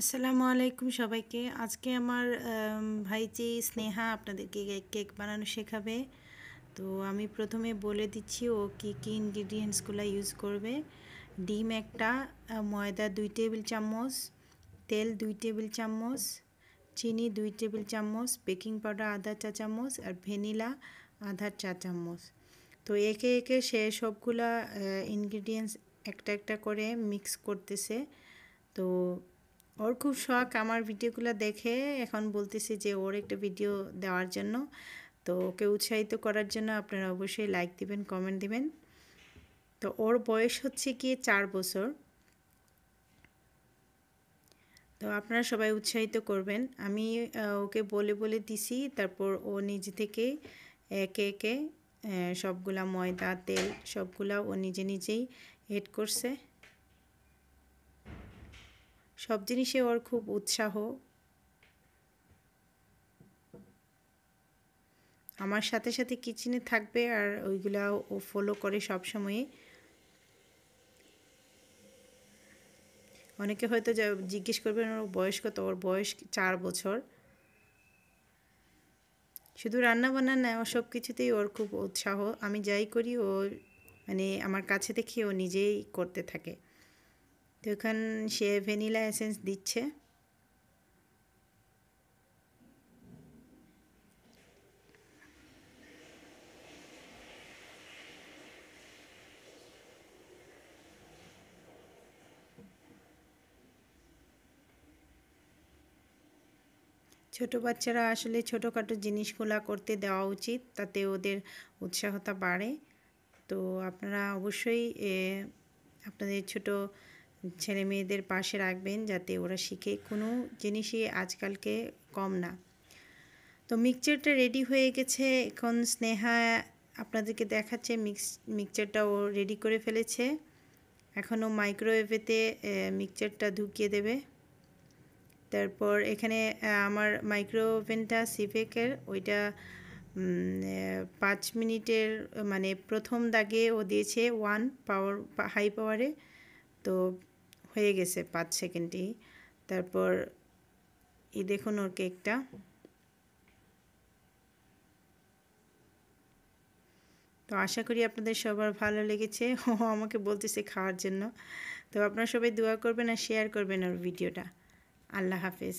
আসসালামু আলাইকুম সবাইকে। আজকে আমার ভাইজি স্নেহা আপনাদেরকে কেক বানানো শেখাবে। তো আমি প্রথমে বলে দিচ্ছি ও কী কী ইনগ্রিডিয়েন্টসগুলো ইউজ করবে। ডিম একটা, ময়দা 2 টেবিল চামচ, তেল 2 টেবিল চামচ, চিনি 2 টেবিল চামচ, বেকিং পাউডার আধা চা চামচ আর ভ্যানিলা আধা চা চামচ। তো একে একে সে সবগুলা ইনগ্রিডিয়েন্টস একটা একটা করে মিক্স করতেছে। তো ওর খুব শখ আমার ভিডিওগুলো দেখে, এখন বলতেছে যে ওর একটা ভিডিও দেওয়ার জন্য। তো ওকে উৎসাহিত করার জন্য আপনারা অবশ্যই লাইক দিবেন, কমেন্ট দিবেন। তো ওর বয়স হচ্ছে কি 4 বছর। তো আপনারা সবাই উৎসাহিত করবেন। আমি ওকে বলে বলে দিছি, তারপর ও নিজে থেকে একে একে সবগুলা ময়দা তেল সবগুলা ও নিজে নিজেই এড করছে। সব জিনিসে ওর খুব উৎসাহ। আমার সাথে সাথে কিচেনে থাকবে আর ওইগুলা ও ফলো করে সব সময়। অনেকে হয়তো জিজ্ঞেস করবেন ওর বয়স কত। ওর বয়স 4 বছর। শুধু রান্না বান্না না, ও সব কিছুতেই ওর খুব উৎসাহ। আমি যাই করি ও মানে আমার কাছে দেখি ও নিজেই করতে থাকে। তো এখন সে ভ্যানিলা এসেন্স দিচ্ছে। ছোট বাচ্চারা আসলে ছোটোখাটো জিনিসগুলা করতে দেওয়া উচিত, তাতে ওদের উৎসাহটা বাড়ে। তো আপনারা অবশ্যই আপনাদের ছোট ছেলে মেয়েদের পাশে রাখবেন, যাতে ওরা শিখে। কোনো জিনিসই আজকালকে কম না। তো মিক্সচারটা রেডি হয়ে গেছে। এখন স্নেহা আপনাদেরকে দেখাচ্ছে মিক্সচারটা ও রেডি করে ফেলেছে। এখনও মাইক্রোওয়েভেতে মিক্সচারটা ঢুকিয়ে দেবে। তারপর এখানে আমার মাইক্রোওভেনটা সিভেকের, ওইটা 5 মিনিটের মানে প্রথম দাগে ও দিয়েছে 1 পাওয়ার হাই পাওয়ারে। তো হয়ে গেছে 5 সেকেন্ডেই। তারপর এই দেখুন ওর কেকটা। তো আশা করি আপনাদের সবার ভালো লেগেছে। ও আমাকে বলতেছে খাওয়ার জন্য। তো আপনারা সবাই দোয়া করবেন আর শেয়ার করবেন ওর ভিডিওটা। আল্লাহ হাফেজ।